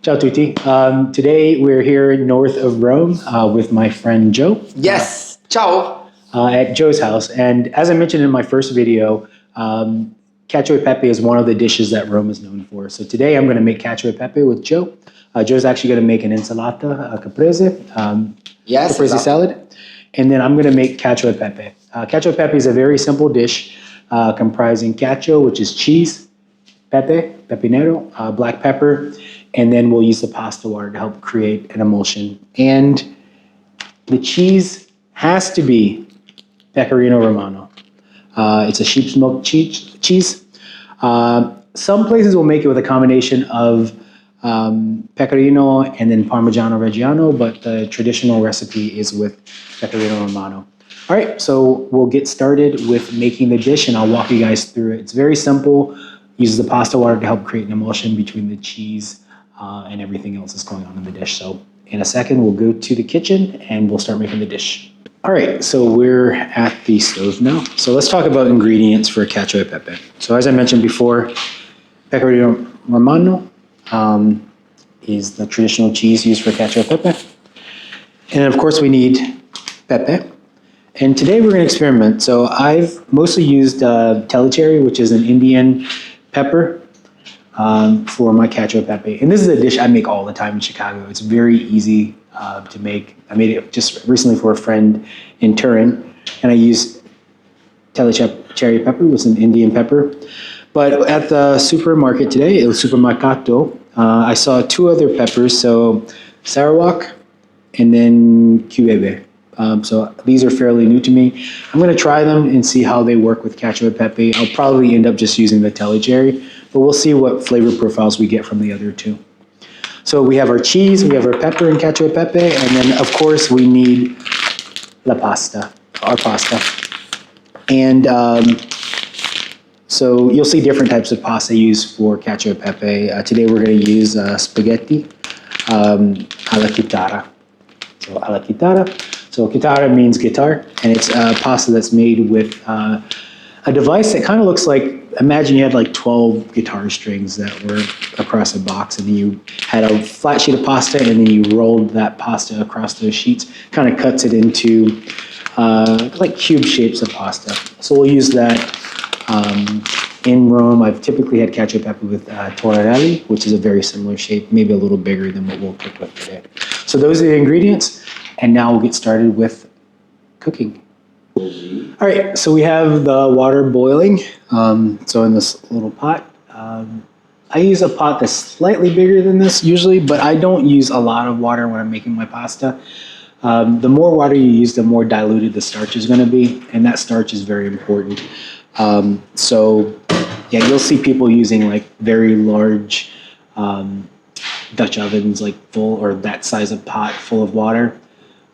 Ciao tutti. Today we're here north of Rome with my friend Joe. Yes. Ciao. At Joe's house. And as I mentioned in my first video, cacio e pepe is one of the dishes that Rome is known for. So today I'm going to make cacio e pepe with Joe. Joe's actually going to make an insalata, a caprese, Yes. caprese salad. And then I'm going to make cacio e pepe. Cacio e pepe is a very simple dish comprising cacio, which is cheese, pepe, pepinero, black pepper, and then we'll use the pasta water to help create an emulsion. And the cheese has to be Pecorino Romano. It's a sheep's milk cheese. Some places will make it with a combination of Pecorino and then Parmigiano Reggiano, but the traditional recipe is with Pecorino Romano. All right, so we'll get started with making the dish and I'll walk you guys through it. It's very simple. Uses the pasta water to help create an emulsion between the cheese and everything else that's going on in the dish. So in a second, we'll go to the kitchen and we'll start making the dish. All right, so we're at the stove now. So let's talk about ingredients for cacio e pepe. So as I mentioned before, Pecorino Romano is the traditional cheese used for cacio e pepe. And of course we need pepe. And today we're gonna experiment. So I've mostly used tellicherry, which is an Indian pepper for my cacio e pepe. And this is a dish I make all the time in Chicago. It's very easy to make. I made it just recently for a friend in Turin, and I used tellicherry pepper, which is an Indian pepper. But at the supermarket today, El Supermercato, I saw two other peppers, so Sarawak and then Cubebe. So these are fairly new to me. I'm going to try them and see how they work with cacio e pepe. I'll probably end up just using the tellicherry, but we'll see what flavor profiles we get from the other two. So we have our cheese, we have our pepper and cacio e pepe, and then of course we need la pasta, our pasta. And so you'll see different types of pasta used for cacio e pepe. Today we're going to use spaghetti alla chitarra. So alla chitarra. So chitarra means guitar, and it's a pasta that's made with a device that kind of looks like, imagine you had like 12 guitar strings that were across a box, and then you had a flat sheet of pasta, and then you rolled that pasta across those sheets, kind of cuts it into like cube shapes of pasta. So we'll use that. In Rome, I've typically had cacio e pepe with torrarelli, which is a very similar shape, maybe a little bigger than what we'll cook with today. So those are the ingredients, and now we'll get started with cooking. All right, so we have the water boiling. So in this little pot, I use a pot that's slightly bigger than this usually, but I don't use a lot of water when I'm making my pasta. The more water you use, the more diluted the starch is going to be, and that starch is very important. So yeah, you'll see people using like very large Dutch ovens, like full or that size of pot full of water.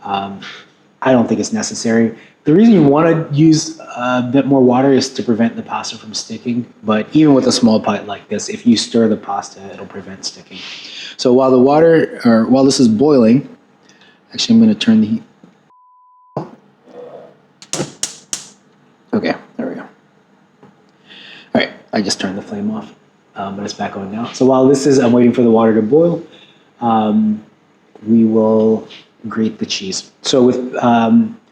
I don't think it's necessary. The reason you want to use a bit more water is to prevent the pasta from sticking. But even with a small pot like this, if you stir the pasta, it'll prevent sticking. So while the water, or while this is boiling, actually I'm going to turn the heat. Okay, there we go. All right, I just turned the flame off, but it's back on now. So while this is, I'm waiting for the water to boil, we will grate the cheese. So with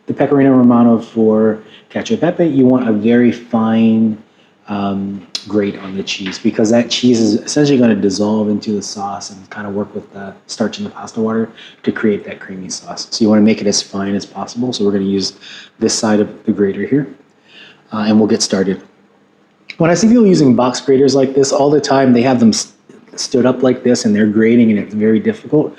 the Pecorino Romano for cacio e pepe, you want a very fine grate on the cheese, because that cheese is essentially going to dissolve into the sauce and kind of work with the starch in the pasta water to create that creamy sauce. So you want to make it as fine as possible. So we're going to use this side of the grater here, and we'll get started. When I see people using box graters like this all the time, they have them stood up like this and they're grating, and it's very difficult.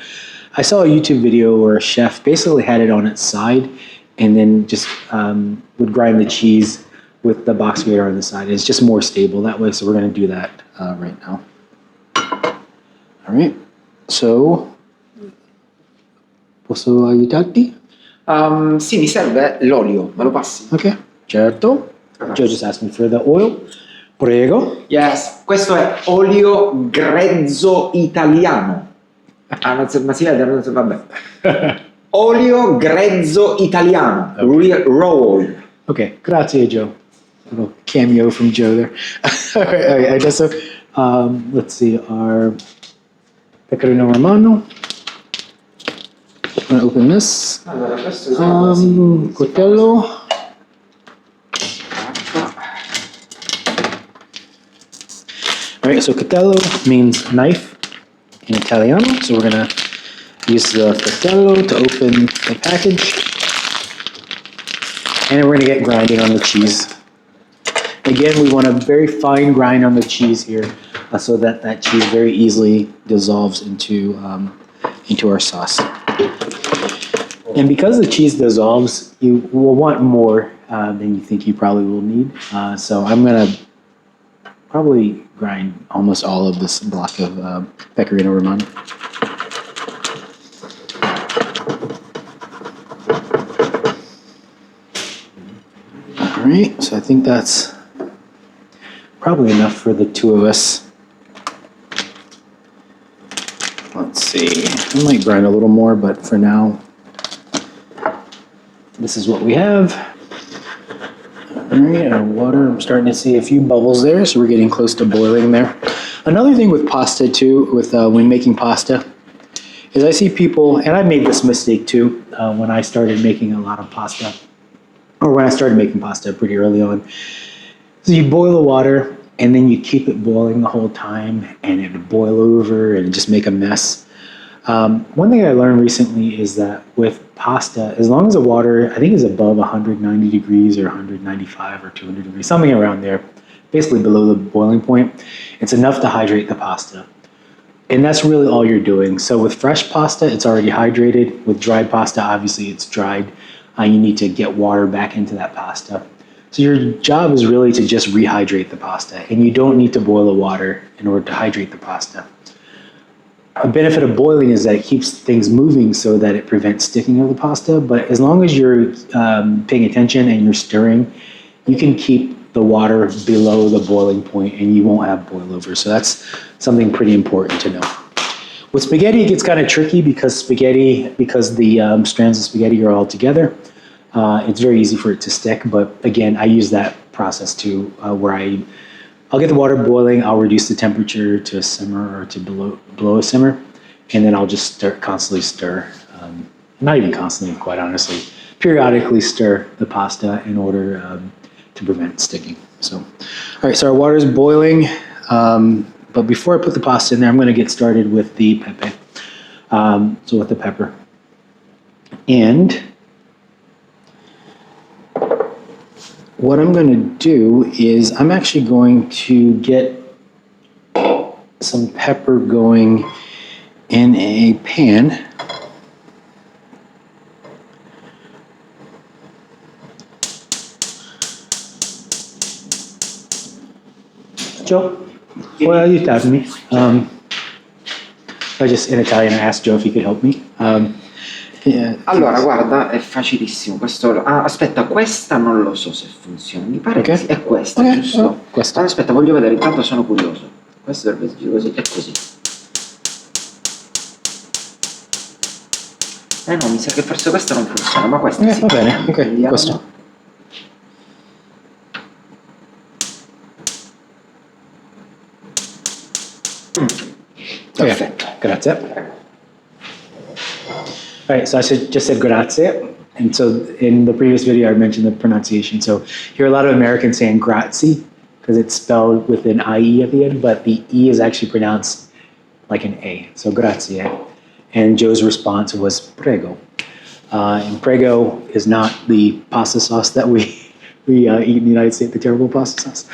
I saw a YouTube video where a chef basically had it on its side and then just would grind the cheese with the box grater on the side. It's just more stable that way, so we're going to do that right now. All right, so posso aiutarti? Sì, mi serve l'olio, me lo passi? Ok, certo. Joe just asked me for the oil. Prego. Yes, questo è olio grezzo italiano. Ma si vede, non si vabbè. Olio grezzo italiano, raw oil. Okay, grazie Joe. A little cameo from Joe there. All right, I guess so. Let's see, our Pecorino Romano. I'm gonna open this. Allora, questo Coltello. All right, so coltello means knife in Italiano. So we're gonna use the coltello to open the package. And then we're gonna get grinding on the cheese. Again, we want a very fine grind on the cheese here so that that cheese very easily dissolves into our sauce. And because the cheese dissolves, you will want more than you think you probably will need. So I'm gonna probably grind almost all of this block of Pecorino Romano. All right, so I think that's probably enough for the two of us. Let's see, I might grind a little more, but for now, this is what we have. All right, our water, I'm starting to see a few bubbles there, so we're getting close to boiling there. Another thing with pasta too, when making pasta, is I see people, and I made this mistake too, when I started making a lot of pasta, or when I started making pasta pretty early on. So you boil the water, and then you keep it boiling the whole time, and it would boil over and just make a mess. One thing I learned recently is that with pasta, as long as the water, I think, is above 190 degrees or 195 or 200 degrees, something around there, basically below the boiling point, it's enough to hydrate the pasta. And that's really all you're doing. So with fresh pasta, it's already hydrated. With dried pasta, obviously it's dried. You need to get water back into that pasta. So your job is really to just rehydrate the pasta, and you don't need to boil the water in order to hydrate the pasta. A benefit of boiling is that it keeps things moving so that it prevents sticking of the pasta, but as long as you're paying attention and you're stirring, you can keep the water below the boiling point and you won't have boil over. So that's something pretty important to know. With spaghetti, it gets kind of tricky because the strands of spaghetti are all together. It's very easy for it to stick, but again, I use that process too, where I'll get the water boiling, I'll reduce the temperature to a simmer or to below a simmer, and then I'll just constantly stir. Not even constantly, quite honestly. Periodically stir the pasta in order to prevent sticking. So, all right, so our water is boiling, but before I put the pasta in there, I'm going to get started with the pepe. So with the pepper. And what I'm going to do is I'm actually going to get some pepper going in a pan. Joe, well, aiutarmi. I just, in Italian, I asked Joe if he could help me. Allora, guarda, è facilissimo. Aspetta, questa non lo so se funziona. Mi pare che è questa, giusto? Questa. Aspetta, voglio vedere, intanto sono curioso. Questo dovrebbe essere così e così. No, mi sa che forse questa non funziona, ma questa sì. Va bene, ok, questo. Perfetto. Okay, grazie. All right, so I just said grazie. And so in the previous video, I mentioned the pronunciation. So you hear a lot of Americans saying grazie because it's spelled with an IE at the end, but the E is actually pronounced like an A. So grazie. And Joe's response was prego. And prego is not the pasta sauce that we eat in the United States, the terrible pasta sauce.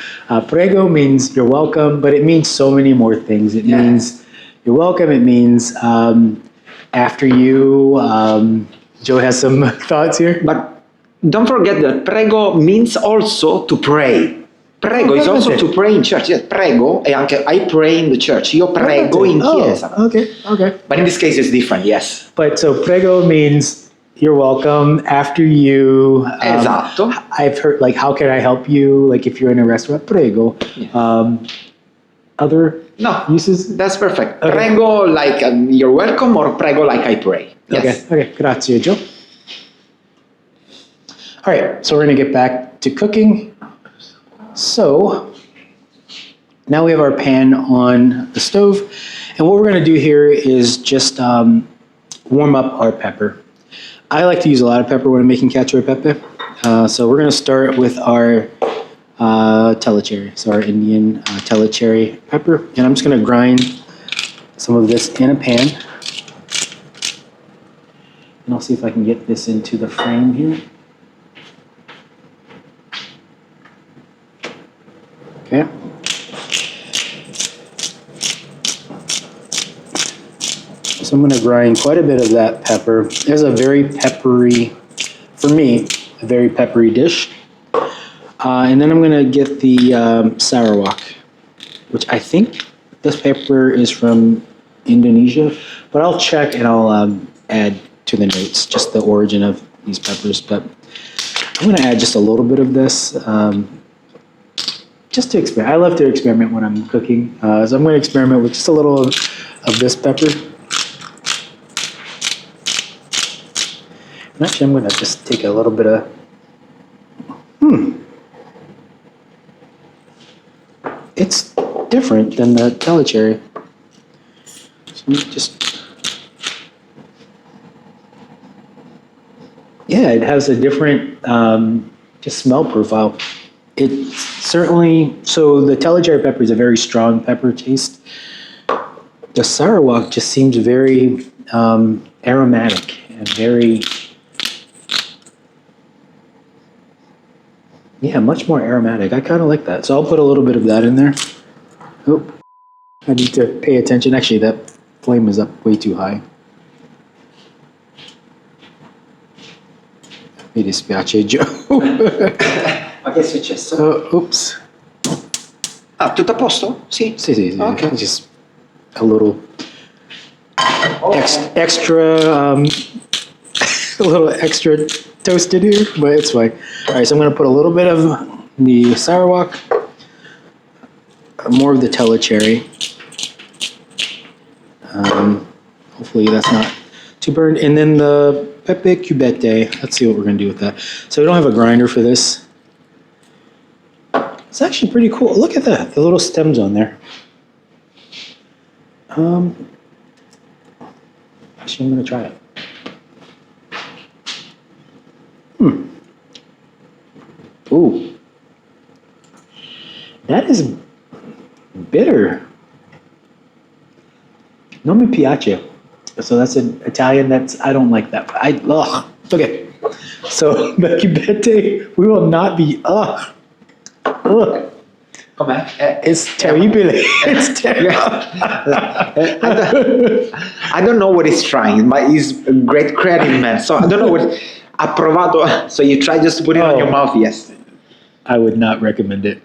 Prego means you're welcome, but it means so many more things. It means you're welcome. It means after you. Joe has some thoughts here. But don't forget that prego means also to pray. Prego is also to pray in church. Yes, prego è anche I pray in the church. Io prego in chiesa. Okay. But in this case, it's different. Yes. But so prego means you're welcome. After you. Esatto. I've heard like, how can I help you? Like if you're in a restaurant, prego. Yeah. Other uses? That's perfect. Okay. Prego like you're welcome, or prego like I pray. Yes. Okay. Grazie, Joe. All right, so we're going to get back to cooking. So now we have our pan on the stove, And what we're going to do here is just warm up our pepper. I like to use a lot of pepper when I'm making cacio e pepe. So we're going to start with our telecherry, so our Indian telecherry pepper. And I'm just going to grind some of this in a pan. And I'll see if I can get this into the frame here. Okay. So I'm going to grind quite a bit of that pepper. It's a very peppery, for me, a very peppery dish. And then I'm going to get the Sarawak, which I think this pepper is from Indonesia, but I'll check and I'll add to the notes just the origin of these peppers. But I'm going to add just a little bit of this, just to experiment. I love to experiment when I'm cooking, so I'm going to experiment with just a little of this pepper. And actually, I'm going to just take a little bit of. It's different than the telecherry. So just, yeah, it has a different just smell profile. It's certainly, so the telecherry pepper is a very strong pepper taste. The Sarawak just seems very aromatic and very, yeah, much more aromatic. I kind of like that. So I'll put a little bit of that in there. Oh, I need to pay attention. Actually, that flame is up way too high. Mi dispiace, Joe. Ma che è successo? Oops. Ah, tutto a posto? Sì. Sì. Okay. Just a little extra, a little extra toasted here, but it's fine. All right, so I'm going to put a little bit of the Sarawak, more of the telecherry. Hopefully that's not too burned. And then the Pepe cubete. Let's see what we're going to do with that. So we don't have a grinder for this. It's actually pretty cool. Look at that, the little stems on there. Actually, I'm going to try it. Ooh. That is bitter. Non mi piace. So that's an Italian I don't like that. Okay. So the cubete, we will not be, ugh. Com'è? It's terrible. It's terrible. I don't know what he's trying, but he's a great creative man. So I don't know what. Ha provato. So you try just to put it on your mouth, yes. I would not recommend it.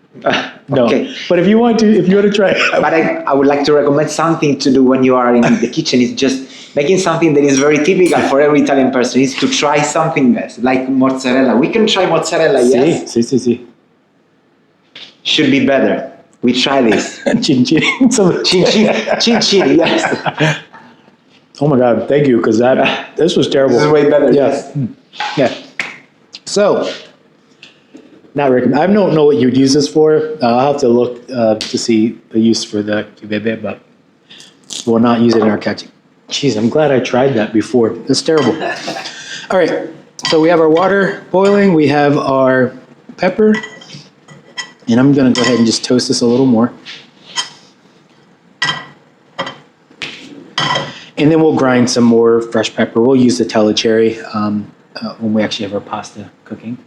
No. Okay. But if you want to try it. But I would like to recommend something to do when you are in the kitchen. Is just making something that is very typical for every Italian person. Is to try something else, like mozzarella. We can try mozzarella, yes? Sì. Should be better. We try this. Chin. Chin, yes. Oh my God, thank you, because this was terrible. This is way better, yes. Yeah. So, not recommend. I don't know what you'd use this for. I'll have to look to see the use for the cubebe, but we'll not use it in our catching. Jeez, I'm glad I tried that before. That's terrible. All right, so we have our water boiling. We have our pepper. And I'm going to go ahead and just toast this a little more. And then we'll grind some more fresh pepper. We'll use the telecherry when we actually have our pasta cooking.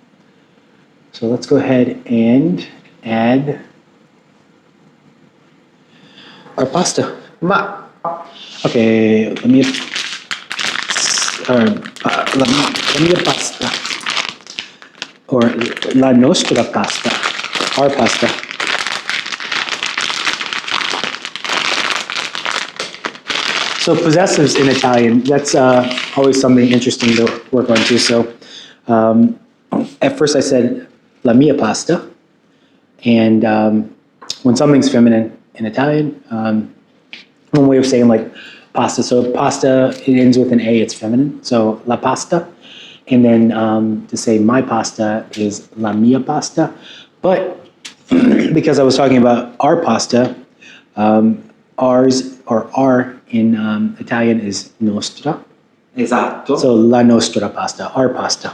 So let's go ahead and add our pasta. Okay, let me pasta. Or la nostra pasta. Our pasta. So possessives in Italian, that's always something interesting to work on too. So at first I said la mia pasta, and when something's feminine in Italian, one way of saying like pasta. So pasta, it ends with an A, it's feminine. So la pasta. And then to say my pasta is la mia pasta. But because I was talking about our pasta, ours or R in Italian is nostra. Esatto. So la nostra pasta, our pasta.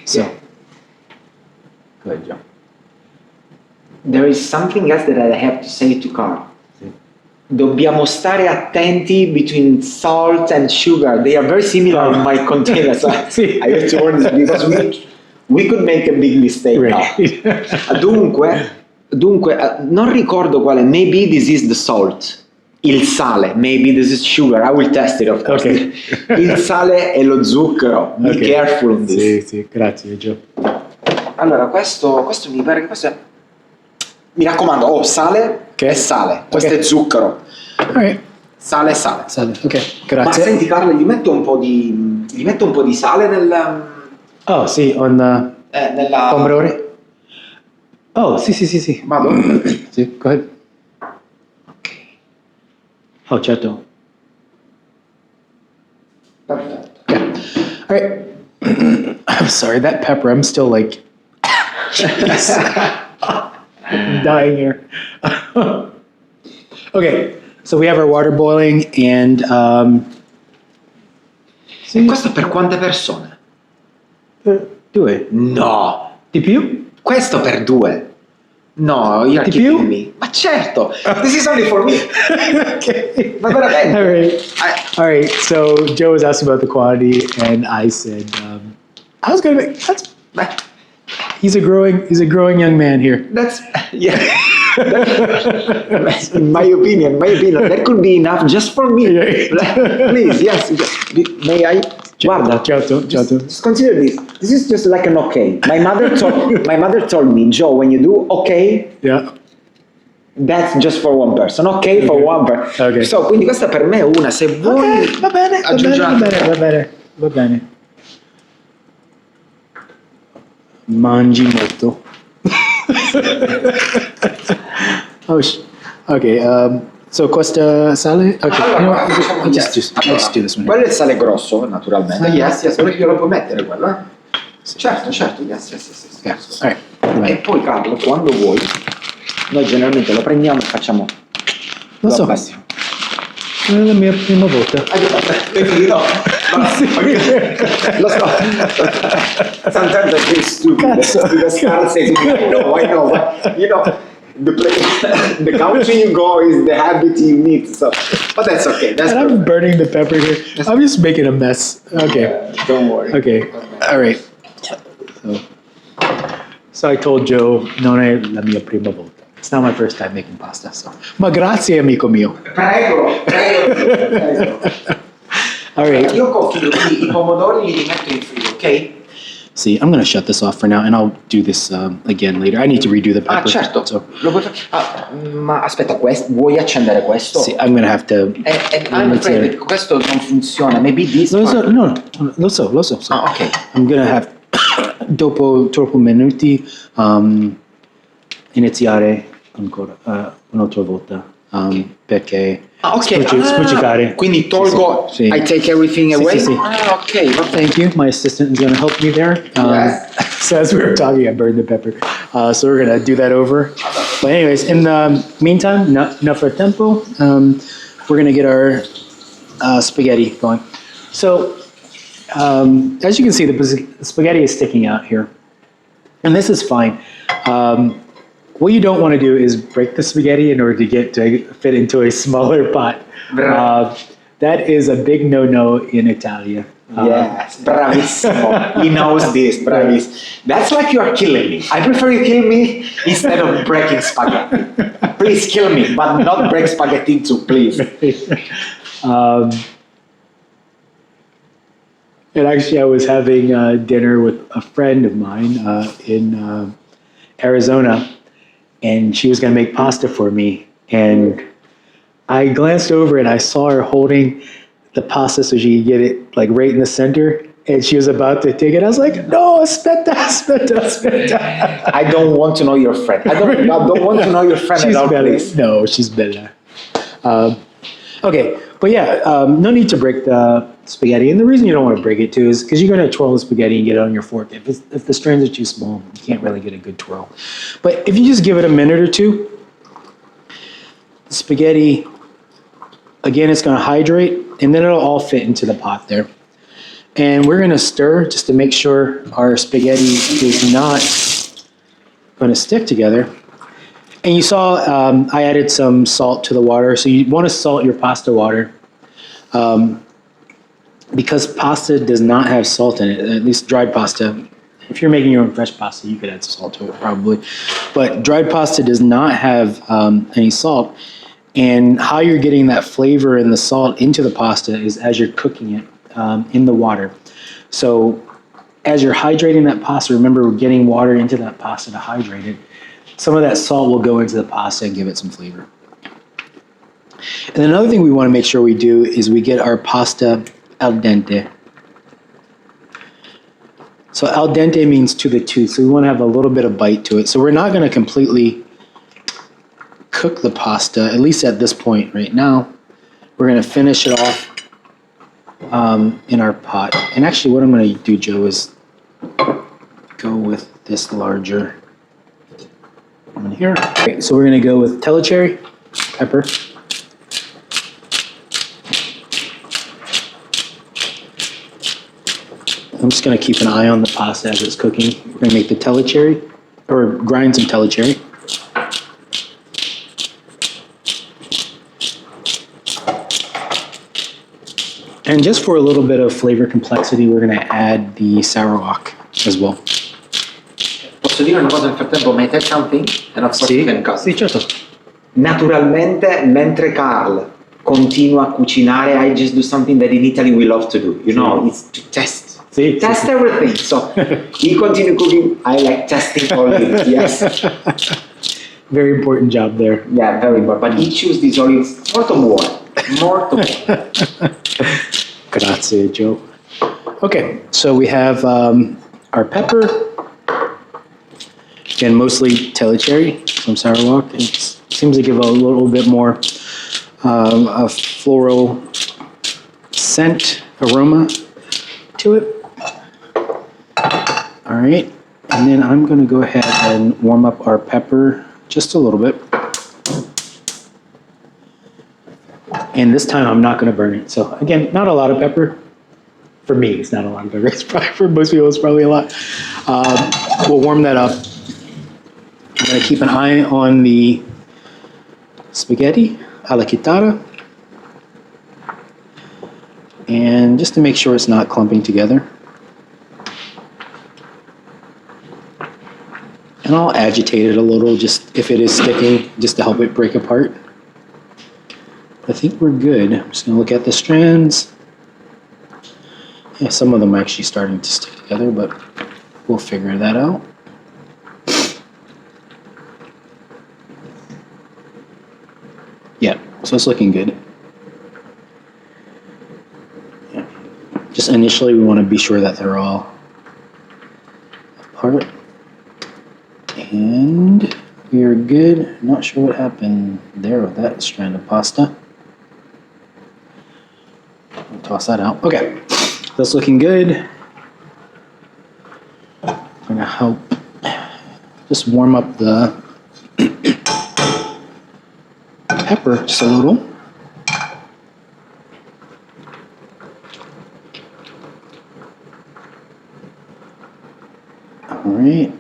So, Yeah. go ahead, Joe. There is something else that I have to say to Carl. Dobbiamo stare attenti between salt and sugar. They are very similar in my container. So Sì. I have to warn this because we could make a big mistake now. Dunque, non ricordo quale. Maybe this is the salt. Il sale. Maybe this is sugar. I will test it, of course. Okay. Il sale e lo zucchero. Be Okay. careful on this. Sì, grazie, Joe. Allora, questo mi pare che questo è... Mi raccomando, sale Ok. e sale. Questo Ok. è zucchero. All right. Sale e sale. Ok, Ma grazie. senti Carlo, gli metto un po' di sale Oh, sì, nella... Pomodori? Oh, sì. Vado? Sì, go ahead. Ok. Oh, certo. Perfetto. Yeah. All right. I'm sorry, that pepper, I'm still like... I'm dying here. Okay, so we have our water boiling and... E questo per quante persone? Due. No! Di più? Questo per 2. No, you're Di kidding più? me. Ma certo! This is only for me. Okay. Ma veramente. All right. All right. So Joe was asking about the quantity, and I said, "I was gonna make." Beh, He's a growing young man here. that's... Yeah. In my opinion, that could be enough just for me. Yeah. Please, yes. May I? Guarda, Certo. just consider this. This is just like an okay. My mother told me, Joe, when you do okay, Yeah. that's just for one person. Okay, for one person. Okay. So, quindi questa per me è una. Se vuoi Okay. Va bene. Va bene. Mangi molto. Oh, okay. So questa sale. Okay. Allora, You know what? facciamo I'll yes. just do this one. Quello è il sale grosso, naturalmente. Ah. Yes, glielo puoi mettere quello, eh? Certo, yes. Okay. All right. E poi Carlo, quando vuoi, noi generalmente lo prendiamo e facciamo Lo so. abbassiamo. È la mia prima volta. No, lo so. Sometimes I feel stupid. Cazzo. Because Carl says, I know, but you know, the country you go is the habit you meet. So, but that's okay. That's And I'm perfect. burning the pepper here. I'm just making a mess. Okay. Don't worry. Okay. All right. So I told Joe, non è la mia prima volta. It's not my first time making pasta. So, ma grazie, amico mio. Prego. All right. Io confido, quindi i pomodori li metto in frigo, ok? See, I'm going to shut this off for now, and I'll do this again later. I need to redo the Ah, pepper. certo. So, Lo puoi ma aspetta, vuoi accendere questo? see, I'm going to have to... I'm afraid that questo non funziona. Maybe this No, part- no, lo so. So Ah, ok. I'm going to have, dopo troppo minuti, iniziare ancora un'altra volta, perché Ah, ok. spuccicare. Quindi tolgo, Sì. I take everything Sì, away? sì. Ah, ok, va bene. Thank you. My assistant is going to help me there. Yes. So as we were talking, I burned the pepper. So we're going to do that over. But anyways, in the meantime, enough for tempo. We're going to get our spaghetti going. So as you can see, the spaghetti is sticking out here. And this is fine. What you don't want to do is break the spaghetti in order to fit into a smaller pot. That is a big no-no in Italia. Yes, bravissimo. He knows this, bravissimo. That's like you are killing me. I prefer you kill me instead of breaking spaghetti. Please kill me, but not break spaghetti too, please. And actually, I was having dinner with a friend of mine in Arizona, and she was going to make pasta for me. And I glanced over and I saw her holding the pasta so she could get it like right in the center. And she was about to take it. I was like, no, aspetta. I don't want to know your friend. I don't want to know your friend She's at all, bella. please. No, she's bella. Okay, but yeah, no need to break the spaghetti. And the reason you don't want to break it too is because you're going to twirl the spaghetti and get it on your fork. If the strands are too small, you can't really get a good twirl. But if you just give it a minute or two, the spaghetti Again, it's going to hydrate, and then it'll all fit into the pot there. And we're going to stir just to make sure our spaghetti is not going to stick together. And you saw I added some salt to the water, so you want to salt your pasta water. Because pasta does not have salt in it, at least dried pasta. If you're making your own fresh pasta, you could add some salt to it probably. But dried pasta does not have any salt. And how you're getting that flavor and the salt into the pasta is as you're cooking it in the water. So as you're hydrating that pasta, remember we're getting water into that pasta to hydrate it. Some of that salt will go into the pasta and give it some flavor. And another thing we want to make sure we do is we get our pasta al dente. So al dente means to the tooth, so we want to have a little bit of bite to it. So we're not going to completely cook the pasta, at least at this point right now. We're going to finish it off in our pot. And actually what I'm going to do, Joe, is go with this larger one here. Okay, so we're going to go with telecherry pepper. I'm just going to keep an eye on the pasta as it's cooking. We're going to make the telecherry, or grind some telecherry. And just for a little bit of flavor complexity, we're going to add the sourdough as well. Posso dire una cosa nel frattempo? May I tell something? And of course you can cut. Sì, certo. Naturalmente, mentre Carl continua a cucinare, I just do something that in Italy we love to do. You know, it's to test. Sì, Test sì. everything. So he continue cooking. I like testing all this. Yes. Very important job there. Yeah, very important. But he choose these olives molto buone. Molto buone. Grazie, Joe. Okay, so we have our pepper. Again, mostly telecherry, some sourdough. It seems to give a little bit more a floral scent, aroma to it. All right, and then I'm going to go ahead and warm up our pepper just a little bit. And this time I'm not going to burn it. So again, not a lot of pepper. For me, it's not a lot of pepper. It's probably, for most people, it's probably a lot. We'll warm that up. I'm going to keep an eye on the spaghetti alla chitarra. And just to make sure it's not clumping together. And I'll agitate it a little, just if it is sticking, just to help it break apart. I think we're good. I'm just going to look at the strands. Yeah, some of them are actually starting to stick together, but we'll figure that out. Yeah, so it's looking good. Yeah. Just initially, we want to be sure that they're all apart. And we are good. Not sure what happened there with that strand of pasta. I'll toss that out. Okay, that's looking good. I'm gonna help just warm up the pepper just a little. All right.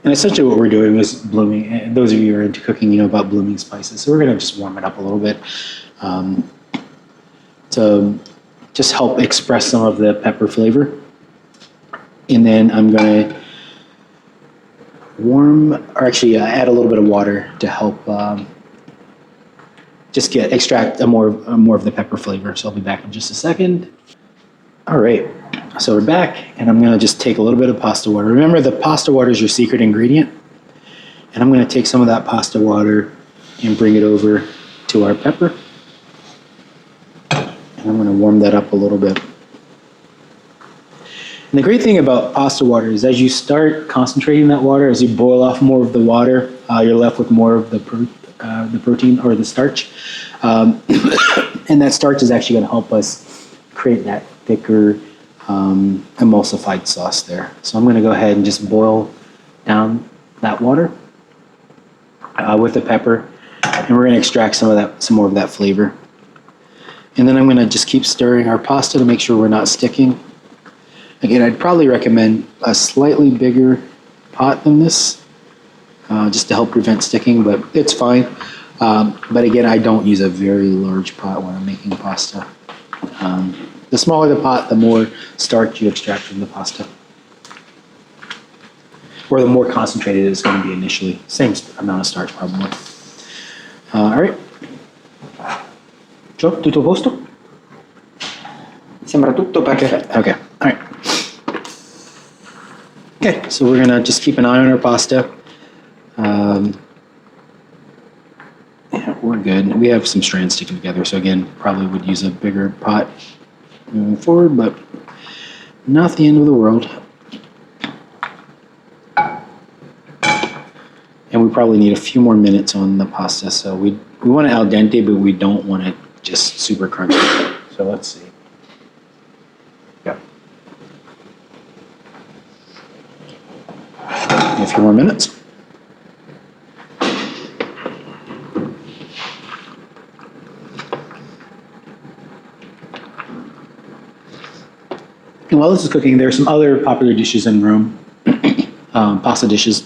And essentially what we're doing is blooming. And those of you who are into cooking, you know about blooming spices. So we're going to just warm it up a little bit to just help express some of the pepper flavor. And then I'm going to add a little bit of water to help just extract more of the pepper flavor. So I'll be back in just a second. All right. So we're back, and I'm going to just take a little bit of pasta water. Remember, the pasta water is your secret ingredient. And I'm going to take some of that pasta water and bring it over to our pepper. And I'm going to warm that up a little bit. And the great thing about pasta water is as you start concentrating that water, as you boil off more of the water, you're left with more of the protein or the starch. And that starch is actually going to help us create that thicker emulsified sauce there. So I'm going to go ahead and just boil down that water. with the pepper, and we're going to extract some more of that flavor. And then I'm going to just keep stirring our pasta to make sure we're not sticking. Again, I'd probably recommend a slightly bigger pot than this, just to help prevent sticking, but it's fine. But again, I don't use a very large pot when I'm making pasta. The smaller the pot, the more starch you extract from the pasta. Or the more concentrated it's going to be initially. Same amount of starch, probably. All right. Joe, tutto a posto? Sembra tutto perfetto. Okay. All right. Okay, so we're gonna just keep an eye on our pasta. Yeah, we're good. We have some strands sticking together, so again, probably would use a bigger pot moving forward, but not the end of the world. And we probably need a few more minutes on the pasta, so we want it al dente, but we don't want it just super crunchy. So let's see. Yeah. A few more minutes. And while this is cooking, there are some other popular dishes in Rome, pasta dishes.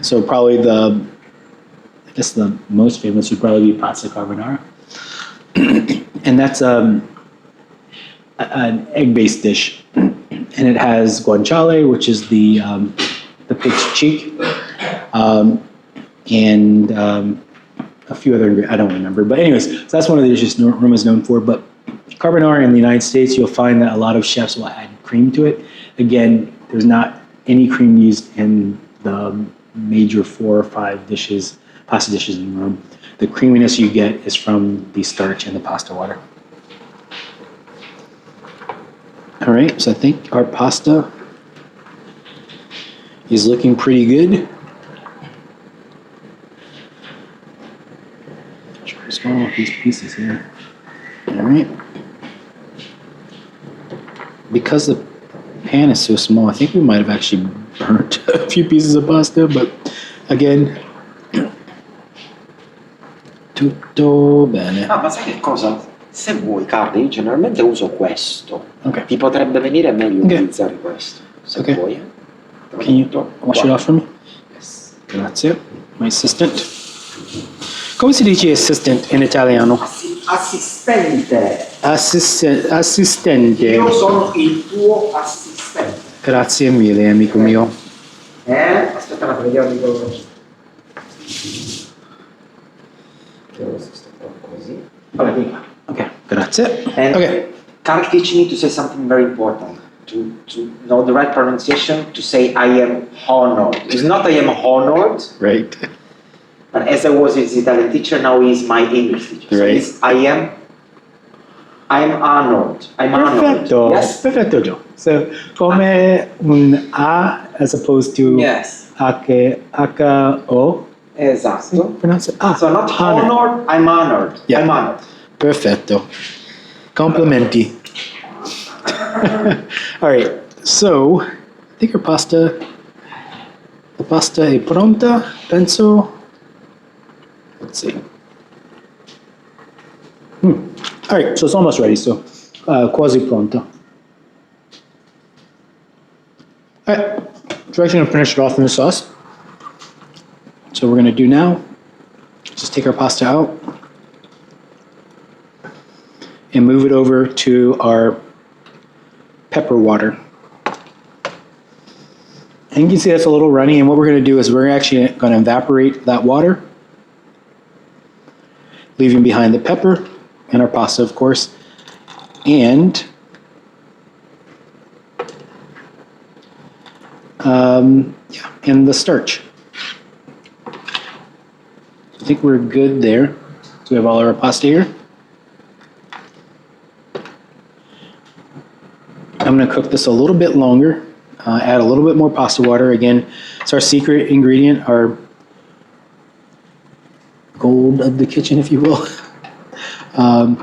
So probably I guess the most famous would probably be pasta carbonara. And that's an egg-based dish. And it has guanciale, which is the pig's cheek, and a few other ingredients. I don't remember. But anyways, so that's one of the dishes Rome is known for. But carbonara in the United States, you'll find that a lot of chefs will add cream to it. Again, there's not any cream used in the major 4 or 5 dishes, pasta dishes in Rome. The creaminess you get is from the starch in the pasta water. All right, so I think our pasta is looking pretty good. Try to small these pieces here. All right. Because the pan is so small, I think we might have actually burnt a few pieces of pasta, but again, tutto bene. Ah, ma sai che cosa? Se vuoi, Carlo, io generalmente uso questo. Okay. Ti potrebbe venire meglio Okay. utilizzare questo. Se Okay. vuoi. Can you wash it off for me? Yes. Grazie. My assistant. Come si dice assistant in italiano? Assistente. Assistente. Io sono il tuo assistente. Grazie mille, amico mio. Aspetta un attimo, vediamo di cosa. Così. Vabbè, dica. Okay, grazie. And Okay. Carl teach me to say something very important. To know the right pronunciation, to say I am honored. It's not I am honored, Right. but as I was his Italian teacher, now he's my English teacher. So Right. it's I am honored. I'm honored. Perfetto. Yes? Perfetto, Joe. So, come un A as opposed to Yes. H-O. Esatto. Pronounce it. Ah, So not honored. honored, I'm honored. Yeah. I'm honored. Perfetto. Complimenti. All right. So, I think the pasta è pronta, penso. Let's see. All right, so it's almost ready, so quasi pronta. All right, so we're actually gonna finish it off in the sauce. So we're gonna do now, just take our pasta out and move it over to our pepper water. And you can see that's a little runny, and what we're gonna do is we're actually gonna evaporate that water, leaving behind the pepper and our pasta, of course, and and the starch. I think we're good there. So we have all our pasta here. I'm going to cook this a little bit longer, add a little bit more pasta water. Again, it's our secret ingredient, our gold of the kitchen, if you will. And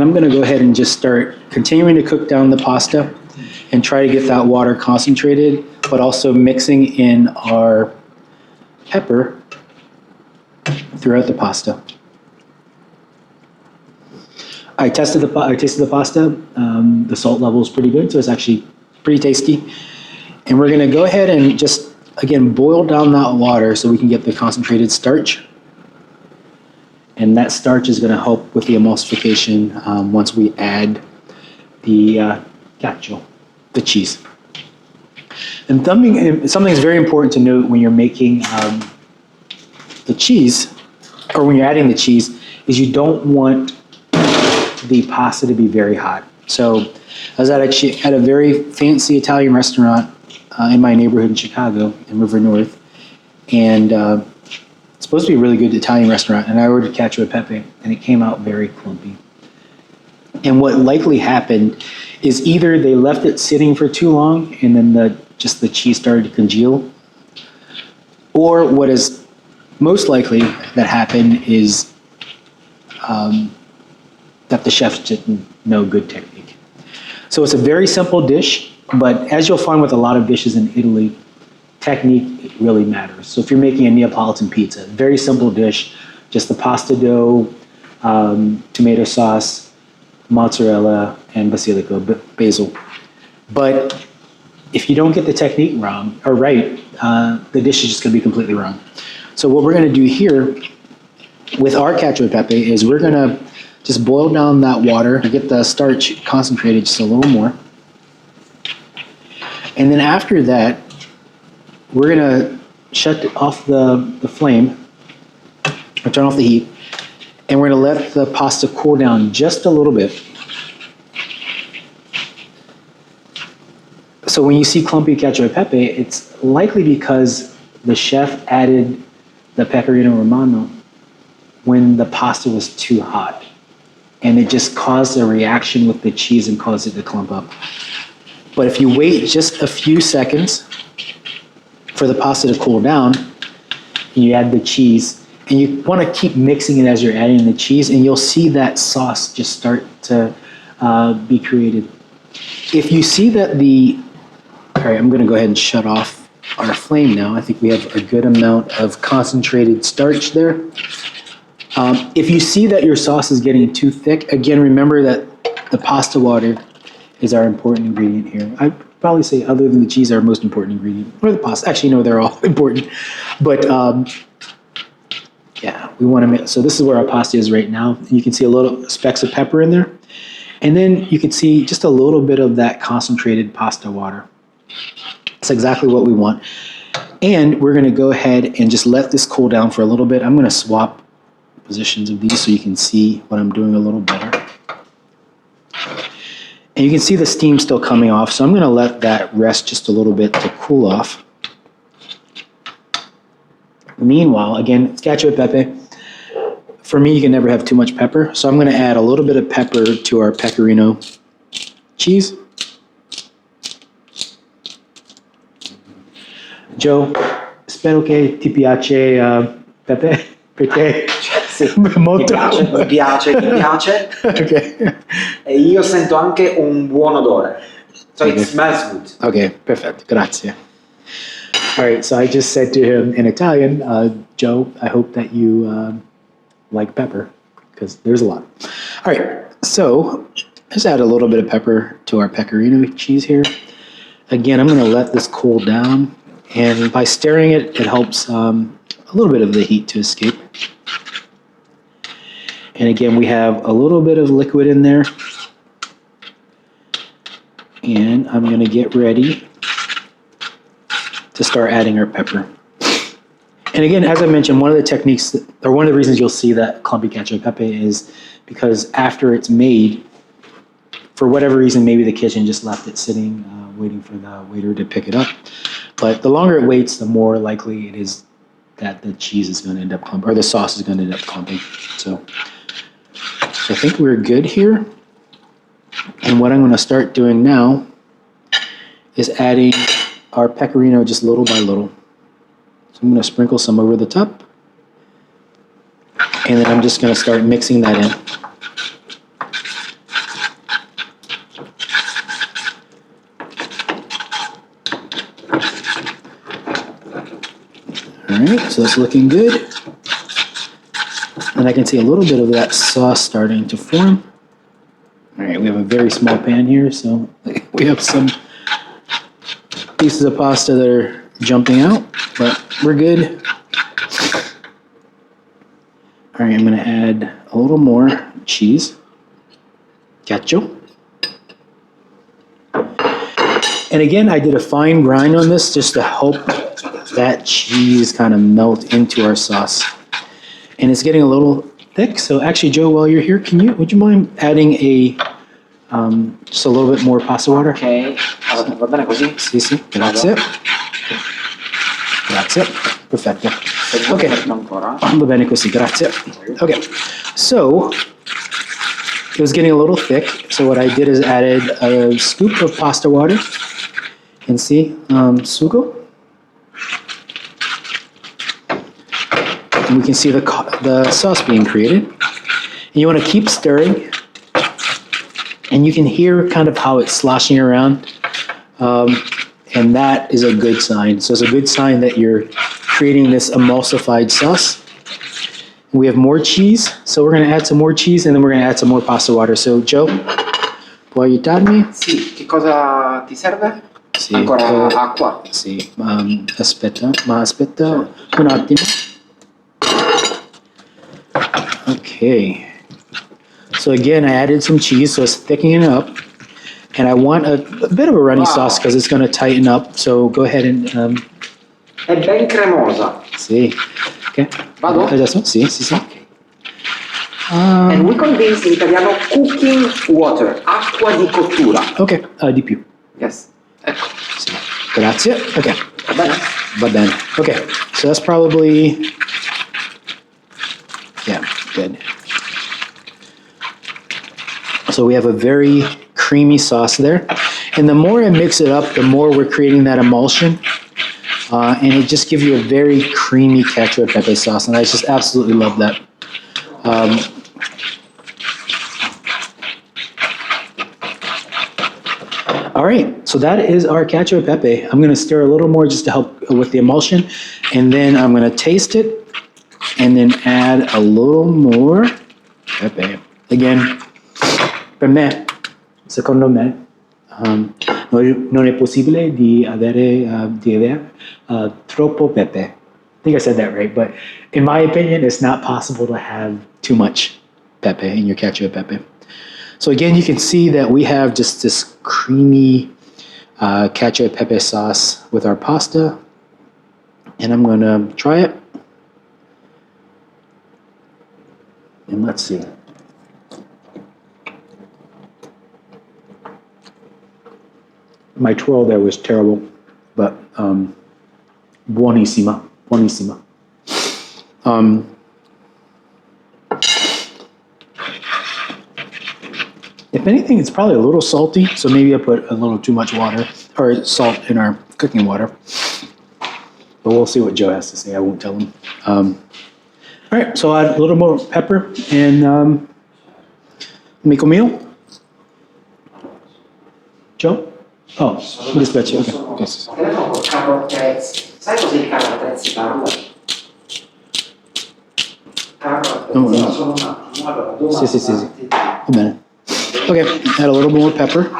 I'm going to go ahead and just start continuing to cook down the pasta and try to get that water concentrated, but also mixing in our pepper throughout the pasta. I tasted the pasta. The salt level is pretty good, so it's actually pretty tasty. And we're gonna go ahead and just again boil down that water so we can get the concentrated starch. And that starch is gonna help with the emulsification once we add the cacio, the cheese. And something that's very important to note when you're making the cheese, or when you're adding the cheese, is you don't want the pasta to be very hot. So I was at a very fancy Italian restaurant in my neighborhood in Chicago, in River North, and it's supposed to be a really good Italian restaurant, and I ordered cacio e pepe, and it came out very clumpy. And what likely happened is either they left it sitting for too long, and then the cheese started to congeal, or what is most likely that happened is that the chef didn't know good technique. So it's a very simple dish, but as you'll find with a lot of dishes in Italy, technique really matters. So if you're making a Neapolitan pizza, very simple dish, just the pasta dough, tomato sauce, mozzarella, and basil. But if you don't get the technique wrong or right, the dish is just going to be completely wrong. So what we're going to do here with our cacio e pepe is we're going to just boil down that water to get the starch concentrated just a little more. And then after that, we're going to shut off the flame, or turn off the heat, and we're going to let the pasta cool down just a little bit. So when you see clumpy cacio e pepe, it's likely because the chef added the Pecorino Romano when the pasta was too hot. And it just caused a reaction with the cheese and caused it to clump up. But if you wait just a few seconds for the pasta to cool down, and you add the cheese, and you want to keep mixing it as you're adding the cheese, and you'll see that sauce just start to be created. If you see that all right, I'm going to go ahead and shut off our flame now. I think we have a good amount of concentrated starch there. If you see that your sauce is getting too thick, again, remember that the pasta water is our important ingredient here. I'd probably say other than the cheese, our most important ingredient, or the pasta. Actually, no, they're all important. But yeah, we want to make, so this is where our pasta is right now. You can see a little specks of pepper in there. And then you can see just a little bit of that concentrated pasta water. That's exactly what we want. And we're going to go ahead and just let this cool down for a little bit. I'm going to swap positions of these so you can see what I'm doing a little better. And you can see the steam still coming off, so I'm going to let that rest just a little bit to cool off. Meanwhile, again, it's cacio e pepe. For me, you can never have too much pepper, so I'm going to add a little bit of pepper to our pecorino cheese. Joe, spero che ti piace Pepe, perché molto... Mi piace, mi piace. Okay. E io sento anche un buon odore. So it smells good. Okay, perfect. Grazie. All right, so I just said to him in Italian, Joe, I hope that you like pepper, because there's a lot. All right, so let's add a little bit of pepper to our pecorino cheese here. Again, I'm going to let this cool down, and by stirring it, it helps a little bit of the heat to escape. And again, we have a little bit of liquid in there, and I'm going to get ready to start adding our pepper. And again, as I mentioned, one of the techniques, or one of the reasons you'll see that clumpy cacio e pepe is because after it's made, for whatever reason, maybe the kitchen just left it sitting, waiting for the waiter to pick it up. But the longer it waits, the more likely it is that the cheese is going to end up clumping, or the sauce is going to end up clumping. So I think we're good here. And what I'm going to start doing now is adding our pecorino just little by little. So I'm going to sprinkle some over the top. And then I'm just going to start mixing that in. All right, so it's looking good. And I can see a little bit of that sauce starting to form. All right, we have a very small pan here, so we have some pieces of pasta that are jumping out, but we're good. All right, I'm gonna add a little more cheese, Cacio. And again, I did a fine grind on this just to help that cheese kind of melt into our sauce. And it's getting a little thick, so actually, Joe, while you're here, would you mind adding just a little bit more pasta water? Ok, allora, va bene così? Sì, grazie. Grazie, perfetto. Ok, Ancora. va bene così, grazie. Okay, so it was getting a little thick, so what I did is added a scoop of pasta water. And see, sugo. And we can see the sauce being created. And you want to keep stirring. And you can hear kind of how it's sloshing around. And that is a good sign. So it's a good sign that you're creating this emulsified sauce. We have more cheese, so we're going to add some more cheese, and then we're going to add some more pasta water. So, Joe, puoi aiutarmi? Sì, che cosa ti serve? Sì, Ancora acqua? Sì, aspetta un attimo. Okay. So again, I added some cheese, so it's thickening up. And I want a bit of a runny sauce because it's going to tighten up. So go ahead and... È ben cremosa. Sì. Okay. Vado? Adesso? Sì. And we call this in italiano cooking water, acqua di cottura. Ok, di più. Yes. Ecco. Sì. Grazie. Ok. Va bene? Va bene. Okay, so that's probably... Yeah, good. So we have a very creamy sauce there. And the more I mix it up, the more we're creating that emulsion. And it just gives you a very creamy cacio e pepe sauce. And I just absolutely love that. All right, so that is our cacio e pepe. I'm gonna stir a little more just to help with the emulsion. And then I'm gonna taste it and then add a little more pepe. Again, per me, secondo me, non è possibile di avere troppo pepe. I think I said that right, but in my opinion, it's not possible to have too much pepe in your cacio e pepe. So again, you can see that we have just this creamy cacio e pepe sauce with our pasta, and I'm gonna try it. And let's see. My twirl there was terrible, but buonissima. If anything, it's probably a little salty, so maybe I put a little too much water, or salt in our cooking water. But we'll see what Joe has to say. I won't tell him. All right, so I'll add a little more pepper and amico mio. Joe? Oh, mi dispiace. Okay. Yes. Carlo Trezzi. Sai cos'è il Carlo Trezzi, Carlo? Carlo Trezzi, solo un attimo. Allora, domani. Sì. Va bene. Okay, add a little more pepper.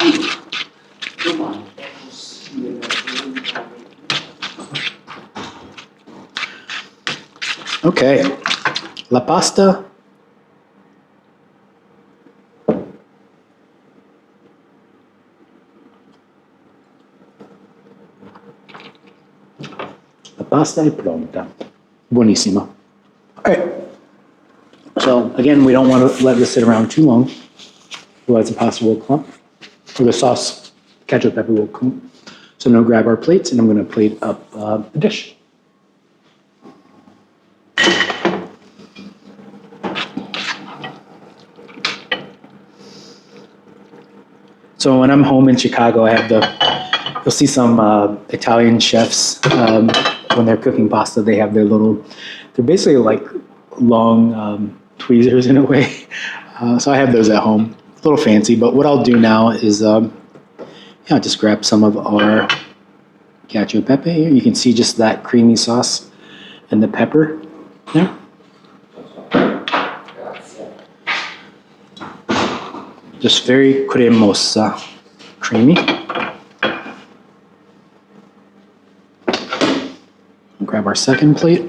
Okay, la pasta. La pasta è pronta. Buonissima. All right. So again, we don't want to let this sit around too long. Otherwise the pasta will clump, or the sauce, cacio e pepe will clump. So now grab our plates, and I'm going to plate up the dish. So when I'm home in Chicago, you'll see some Italian chefs, when they're cooking pasta, they have they're basically like long tweezers in a way. So I have those at home. A little fancy, but what I'll do now is just grab some of our cacio e pepe here. You can see just that creamy sauce, and the pepper there. Just very cremosa, creamy. Grab our second plate.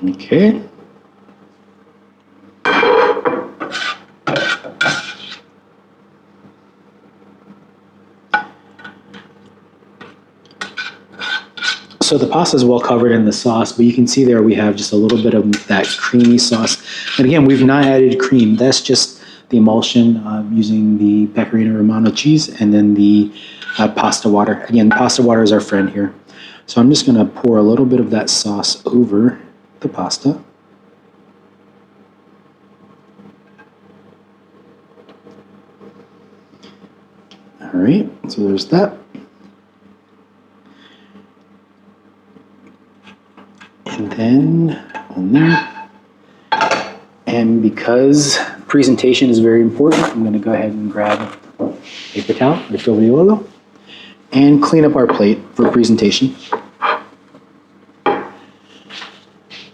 Okay. So the pasta is well covered in the sauce, but you can see there we have just a little bit of that creamy sauce. And again, we've not added cream. That's just the emulsion using the Pecorino Romano cheese and then the pasta water. Again, pasta water is our friend here. So I'm just going to pour a little bit of that sauce over the pasta. All right, so there's that. And then on there. And because presentation is very important, I'm going to go ahead and grab a paper towel or tovagliolo and clean up our plate for presentation.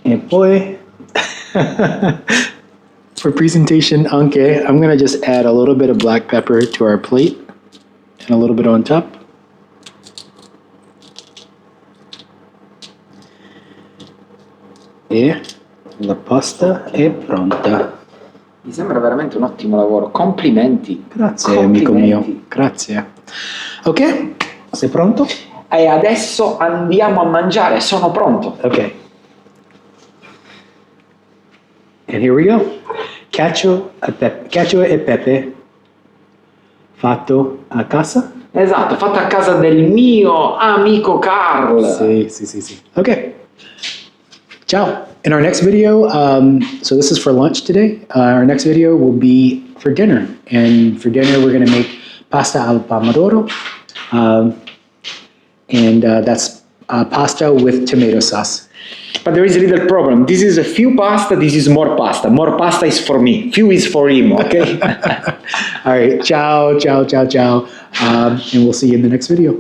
And poi, for presentation anche, I'm going to just add a little bit of black pepper to our plate and a little bit on top. E la pasta è pronta. Mi sembra veramente un ottimo lavoro. Complimenti. Grazie, amico mio. Grazie. Ok, sei pronto? E adesso andiamo a mangiare. Sono pronto. Ok. And here we go. Cacio e Pepe fatto a casa. Esatto, fatto a casa del mio amico Carl. Sì. Ok. Ciao. In our next video, so this is for lunch today. Our next video will be for dinner. And for dinner, we're going to make pasta al pomodoro. And that's pasta with tomato sauce. But there is a little problem. This is a few pasta, this is more pasta. More pasta is for me, few is for him, okay? All right. Ciao. And we'll see you in the next video.